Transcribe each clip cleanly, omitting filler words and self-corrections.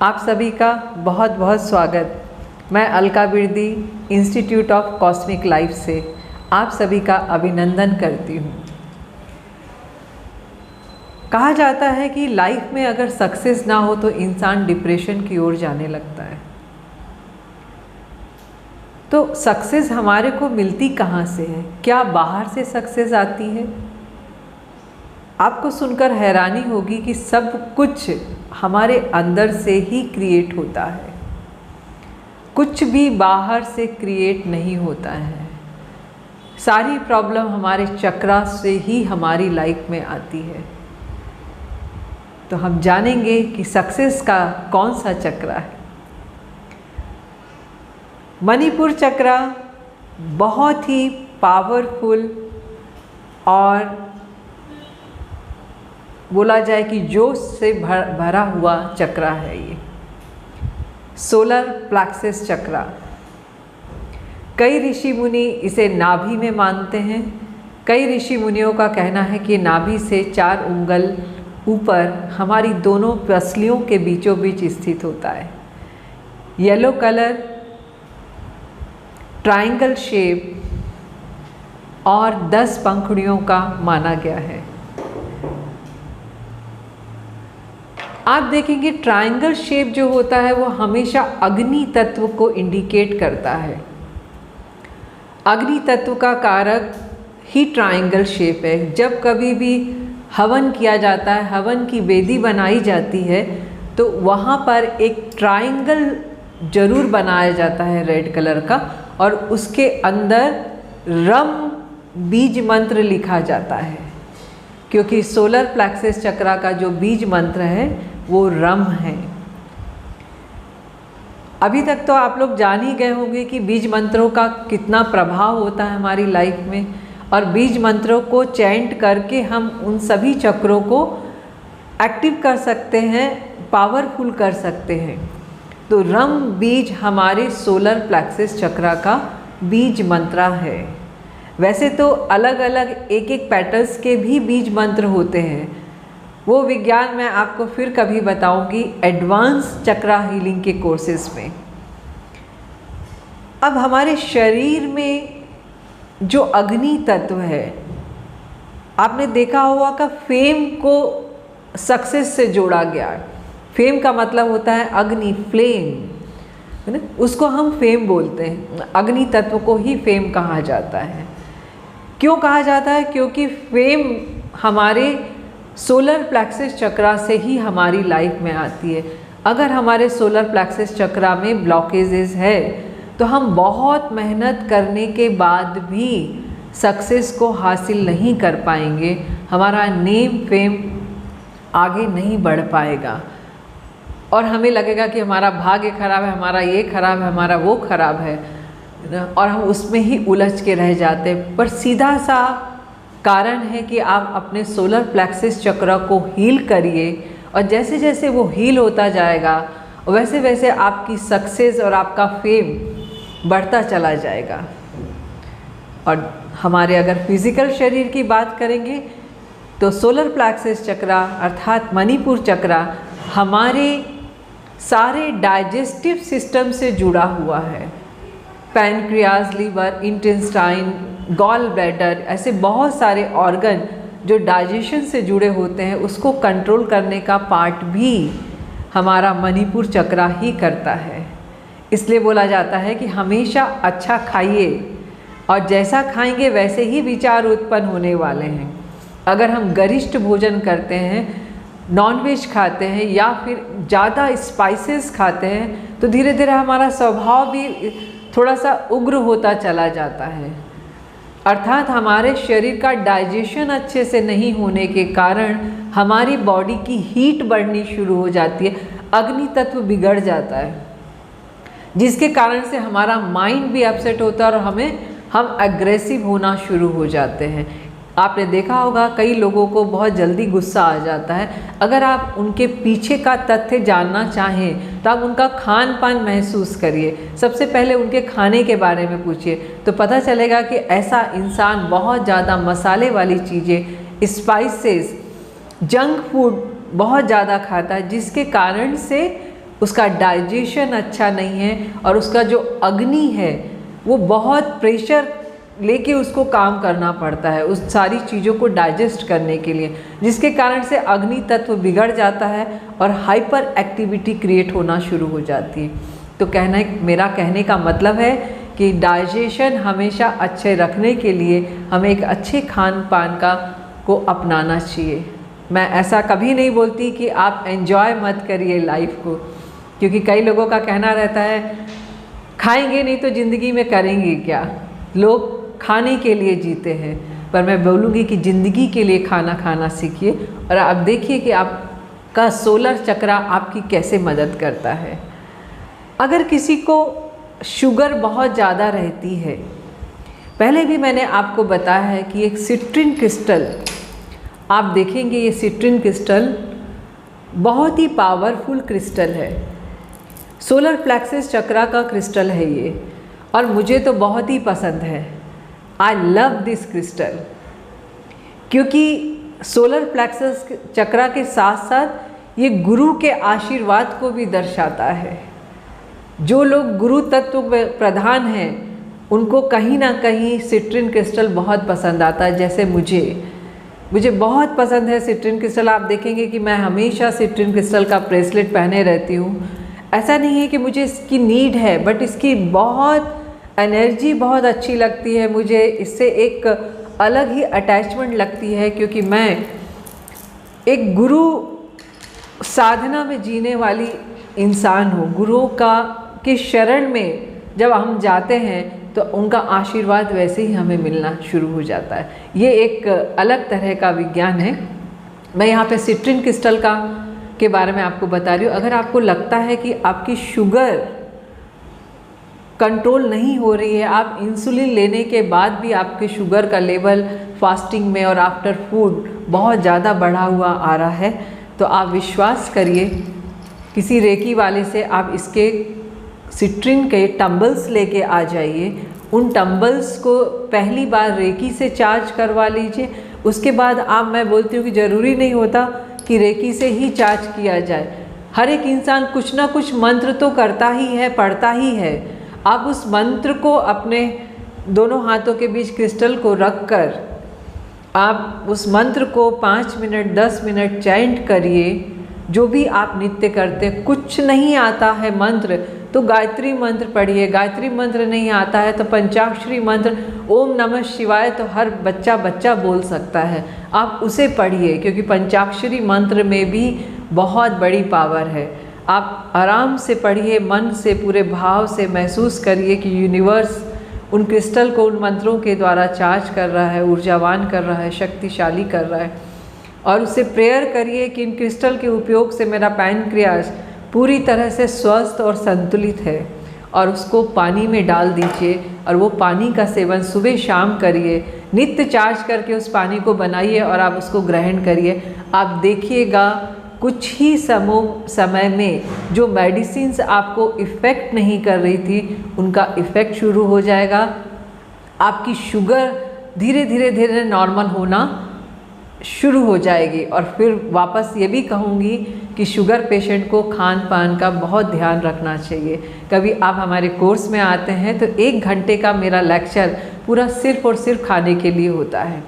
आप सभी का बहुत बहुत स्वागत। मैं Alka Birdi institute of cosmic life से आप सभी का अभिनंदन करती हूँ। कहा जाता है कि लाइफ में अगर सक्सेस ना हो तो इंसान डिप्रेशन की ओर जाने लगता है। तो सक्सेस हमारे को मिलती कहाँ से है? क्या बाहर से सक्सेस आती है? आपको सुनकर हैरानी होगी कि सब कुछ हमारे अंदर से ही क्रिएट होता है, कुछ भी बाहर से क्रिएट नहीं होता है। सारी प्रॉब्लम हमारे चक्रा से ही हमारी लाइफ में आती है। तो हम जानेंगे कि सक्सेस का कौन सा चक्रा है। मणिपुर चक्रा बहुत ही पावरफुल और बोला जाए कि जोश से भरा हुआ चक्रा है। ये सोलर प्लेक्सस चक्रा, कई ऋषि मुनि इसे नाभि में मानते हैं। कई ऋषि मुनियों का कहना है कि नाभि से 4 उंगल ऊपर हमारी दोनों पसलियों के बीचों बीच स्थित होता है। येलो कलर, ट्रायंगल शेप और 10 पंखुड़ियों का माना गया है। आप देखेंगे ट्रायंगल शेप जो होता है वो हमेशा अग्नि तत्व को इंडिकेट करता है। अग्नि तत्व का कारक ही ट्रायंगल शेप है। जब कभी भी हवन किया जाता है, हवन की वेदी बनाई जाती है, तो वहाँ पर एक ट्रायंगल जरूर बनाया जाता है रेड कलर का, और उसके अंदर रम बीज मंत्र लिखा जाता है, क्योंकि सोलर प्लेक्सस चक्रा का जो बीज मंत्र है वो रम है। अभी तक तो आप लोग जान ही गए होंगे कि बीज मंत्रों का कितना प्रभाव होता है हमारी लाइफ में, और बीज मंत्रों को चैंट करके हम उन सभी चक्रों को एक्टिव कर सकते हैं, पावरफुल कर सकते हैं। तो रम बीज हमारे सोलर प्लेक्सस चक्रा का बीज मंत्र है। वैसे तो अलग अलग एक एक पेटल्स के भी बीज मंत्र होते हैं, वो विज्ञान मैं आपको फिर कभी बताऊंगी एडवांस चक्रा हीलिंग के कोर्सेज में। अब हमारे शरीर में जो अग्नि तत्व है, आपने देखा होगा कि फेम को सक्सेस से जोड़ा गया है। फेम का मतलब होता है अग्नि, फ्लेम, है ना, उसको हम फेम बोलते हैं। अग्नि तत्व को ही फेम कहा जाता है। क्यों कहा जाता है? क्योंकि फेम हमारे सोलर प्लेक्सस चक्रा से ही हमारी लाइफ में आती है। अगर हमारे सोलर प्लेक्सस चक्रा में ब्लॉकेजेस है तो हम बहुत मेहनत करने के बाद भी सक्सेस को हासिल नहीं कर पाएंगे। हमारा नेम फेम आगे नहीं बढ़ पाएगा और हमें लगेगा कि हमारा भाग्य खराब है, हमारा ये खराब है, हमारा वो खराब है, और हम उसमें ही उलझ के रह जाते हैं। पर सीधा सा कारण है कि आप अपने सोलर प्लेक्सस चक्र को हील करिए, और जैसे जैसे वो हील होता जाएगा वैसे वैसे आपकी सक्सेस और आपका फेम बढ़ता चला जाएगा। और हमारे अगर फिजिकल शरीर की बात करेंगे तो सोलर प्लेक्सस चक्रा अर्थात मणिपुर चक्रा हमारे सारे डाइजेस्टिव सिस्टम से जुड़ा हुआ है। Pancreas, liver, intestine, gall bladder, ऐसे बहुत सारे ऑर्गन जो डाइजेशन से जुड़े होते हैं, उसको कंट्रोल करने का पार्ट भी हमारा मणिपुर चक्रा ही करता है। इसलिए बोला जाता है कि हमेशा अच्छा खाइए, और जैसा खाएंगे वैसे ही विचार उत्पन्न होने वाले हैं। अगर हम गरिष्ठ भोजन करते हैं, नॉनवेज खाते हैं या फिर ज़्यादा स्पाइसेस खाते हैं, तो धीरे धीरे हमारा स्वभाव भी थोड़ा सा उग्र होता चला जाता है। अर्थात हमारे शरीर का डाइजेशन अच्छे से नहीं होने के कारण हमारी बॉडी की हीट बढ़नी शुरू हो जाती है, अग्नि तत्व बिगड़ जाता है, जिसके कारण से हमारा माइंड भी अपसेट होता है और हम एग्रेसिव होना शुरू हो जाते हैं। आपने देखा होगा कई लोगों को बहुत जल्दी गुस्सा आ जाता है। अगर आप उनके पीछे का तथ्य जानना चाहें तो आप उनका खान पान महसूस करिए। सबसे पहले उनके खाने के बारे में पूछिए, तो पता चलेगा कि ऐसा इंसान बहुत ज़्यादा मसाले वाली चीज़ें, स्पाइसेस, जंक फूड बहुत ज़्यादा खाता है, जिसके कारण से उसका डाइजेशन अच्छा नहीं है और उसका जो अग्नि है वो बहुत प्रेशर लेके उसको काम करना पड़ता है उस सारी चीज़ों को डाइजेस्ट करने के लिए, जिसके कारण से अग्नि तत्व बिगड़ जाता है और हाइपर एक्टिविटी क्रिएट होना शुरू हो जाती है। तो मेरा कहने का मतलब है कि डाइजेशन हमेशा अच्छे रखने के लिए हमें एक अच्छे खान पान को अपनाना चाहिए। मैं ऐसा कभी नहीं बोलती कि आप एंजॉय मत करिए लाइफ को, क्योंकि कई लोगों का कहना रहता है खाएंगे नहीं तो ज़िंदगी में करेंगे क्या। लोग खाने के लिए जीते हैं, पर मैं बोलूँगी कि ज़िंदगी के लिए खाना खाना सीखिए और आप देखिए कि आपका सोलर चक्र आपकी कैसे मदद करता है। अगर किसी को शुगर बहुत ज़्यादा रहती है, पहले भी मैंने आपको बताया है कि एक सिट्रिन क्रिस्टल, आप देखेंगे ये सिट्रिन क्रिस्टल बहुत ही पावरफुल क्रिस्टल है, सोलर प्लेक्सस चक्रा का क्रिस्टल है ये, और मुझे तो बहुत ही पसंद है। आई लव दिस क्रिस्टल, क्योंकि सोलर प्लेक्सस चक्रा के साथ साथ ये गुरु के आशीर्वाद को भी दर्शाता है। जो लोग गुरु तत्व प्रधान हैं उनको कहीं ना कहीं सिट्रिन क्रिस्टल बहुत पसंद आता है। जैसे मुझे बहुत पसंद है सिट्रिन क्रिस्टल। आप देखेंगे कि मैं हमेशा सिट्रिन क्रिस्टल का ब्रेसलेट पहने रहती हूँ। ऐसा नहीं है कि मुझे इसकी नीड है, बट इसकी बहुत एनर्जी बहुत अच्छी लगती है मुझे, इससे एक अलग ही अटैचमेंट लगती है, क्योंकि मैं एक गुरु साधना में जीने वाली इंसान हूँ। गुरुओं के शरण में जब हम जाते हैं तो उनका आशीर्वाद वैसे ही हमें मिलना शुरू हो जाता है। ये एक अलग तरह का विज्ञान है। मैं यहाँ पे सिट्रिन क्रिस्टल के बारे में आपको बता रही हूँ। अगर आपको लगता है कि आपकी शुगर कंट्रोल नहीं हो रही है, आप इंसुलिन लेने के बाद भी आपके शुगर का लेवल फास्टिंग में और आफ्टर फूड बहुत ज़्यादा बढ़ा हुआ आ रहा है, तो आप विश्वास करिए, किसी रेकी वाले से आप इसके सिट्रिन के टम्बल्स लेके आ जाइए। उन टम्बल्स को पहली बार रेकी से चार्ज करवा लीजिए। उसके बाद मैं बोलती हूँ कि ज़रूरी नहीं होता कि रेकी से ही चार्ज किया जाए। हर एक इंसान कुछ ना कुछ मंत्र तो करता ही है, पढ़ता ही है। आप उस मंत्र को अपने दोनों हाथों के बीच क्रिस्टल को रख कर आप उस मंत्र को 5 मिनट 10 मिनट चैंट करिए। जो भी आप नित्य करते हैं, कुछ नहीं आता है मंत्र तो गायत्री मंत्र पढ़िए, गायत्री मंत्र नहीं आता है तो पंचाक्षरी मंत्र ओम नमः शिवाय तो हर बच्चा बोल सकता है, आप उसे पढ़िए, क्योंकि पंचाक्षरी मंत्र में भी बहुत बड़ी पावर है। आप आराम से पढ़िए, मन से पूरे भाव से महसूस करिए कि यूनिवर्स उन क्रिस्टल को उन मंत्रों के द्वारा चार्ज कर रहा है, ऊर्जावान कर रहा है, शक्तिशाली कर रहा है। और उससे प्रेयर करिए कि इन क्रिस्टल के उपयोग से मेरा पैनक्रियाज पूरी तरह से स्वस्थ और संतुलित है, और उसको पानी में डाल दीजिए और वो पानी का सेवन सुबह शाम करिए। नित्य चार्ज करके उस पानी को बनाइए और आप उसको ग्रहण करिए। आप देखिएगा कुछ ही समय में जो मेडिसिन्स आपको इफ़ेक्ट नहीं कर रही थी उनका इफ़ेक्ट शुरू हो जाएगा। आपकी शुगर धीरे धीरे नॉर्मल होना शुरू हो जाएगी। और फिर वापस ये भी कहूँगी कि शुगर पेशेंट को खान पान का बहुत ध्यान रखना चाहिए। कभी आप हमारे कोर्स में आते हैं तो 1 घंटे का मेरा लेक्चर पूरा सिर्फ और सिर्फ खाने के लिए होता है।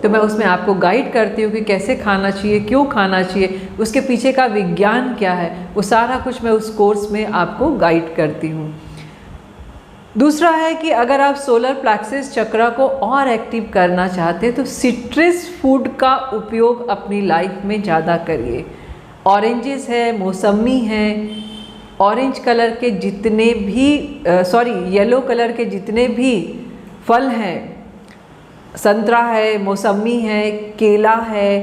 तो मैं उसमें आपको गाइड करती हूँ कि कैसे खाना चाहिए, क्यों खाना चाहिए, उसके पीछे का विज्ञान क्या है, वो सारा कुछ मैं उस कोर्स में आपको गाइड करती हूँ। दूसरा है कि अगर आप सोलर प्लेक्सस चक्र को और एक्टिव करना चाहते हैं तो सिट्रस फूड का उपयोग अपनी लाइफ में ज़्यादा करिए। ऑरेंजेस है, मौसमी है, ऑरेंज कलर के जितने भी येलो कलर के जितने भी फल हैं, संतरा है, मौसमी है, केला है,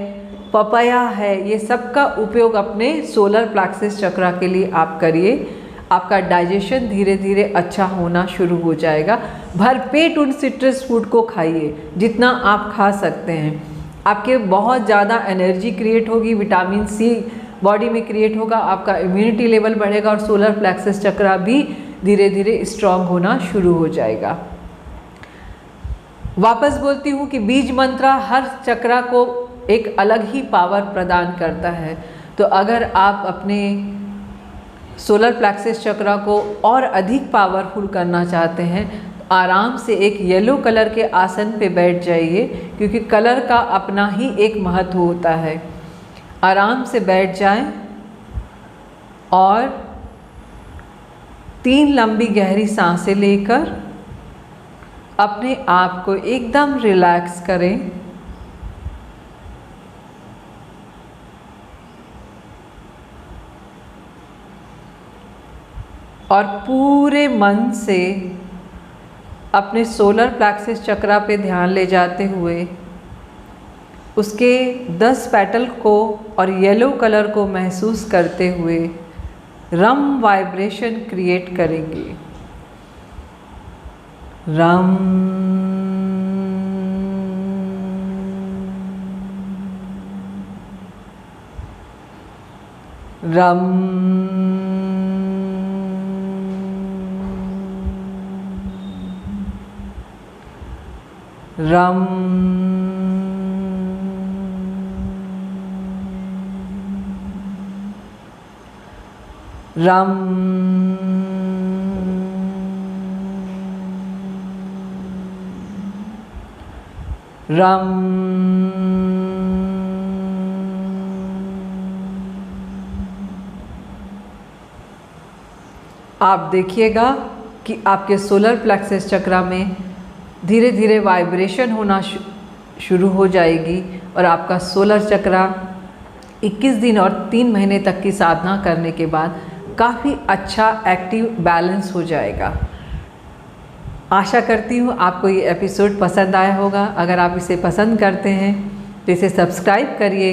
पपाया है, ये सब का उपयोग अपने सोलर प्लेक्सस चक्र के लिए आप करिए। आपका डाइजेशन धीरे धीरे अच्छा होना शुरू हो जाएगा। भरपेट उन सिट्रस फूड को खाइए जितना आप खा सकते हैं। आपके बहुत ज़्यादा एनर्जी क्रिएट होगी, विटामिन सी बॉडी में क्रिएट होगा, आपका इम्यूनिटी लेवल बढ़ेगा और सोलर प्लेक्सस चक्र भी धीरे धीरे स्ट्रॉन्ग होना शुरू हो जाएगा। वापस बोलती हूँ कि बीज मंत्र हर चक्र को एक अलग ही पावर प्रदान करता है। तो अगर आप अपने सोलर प्लेक्सस चक्रा को और अधिक पावरफुल करना चाहते हैं, आराम से एक येलो कलर के आसन पे बैठ जाइए, क्योंकि कलर का अपना ही एक महत्व होता है। आराम से बैठ जाएं और 3 लंबी गहरी सांसें लेकर अपने आप को एकदम रिलैक्स करें। और पूरे मन से अपने सोलर प्लेक्सस चक्रा पे ध्यान ले जाते हुए उसके 10 पेटल को और येलो कलर को महसूस करते हुए रम वाइब्रेशन क्रिएट करेंगे। रम रम रम रम रम आप देखिएगा कि आपके सोलर प्लेक्सस चक्रा में धीरे धीरे वाइब्रेशन होना शुरू हो जाएगी और आपका सोलर चक्रा 21 दिन और 3 महीने तक की साधना करने के बाद काफ़ी अच्छा एक्टिव बैलेंस हो जाएगा। आशा करती हूँ आपको ये एपिसोड पसंद आया होगा। अगर आप इसे पसंद करते हैं तो इसे सब्सक्राइब करिए,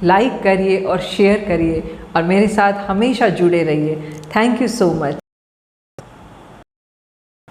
लाइक करिए और शेयर करिए और मेरे साथ हमेशा जुड़े रहिए। Thank you so much.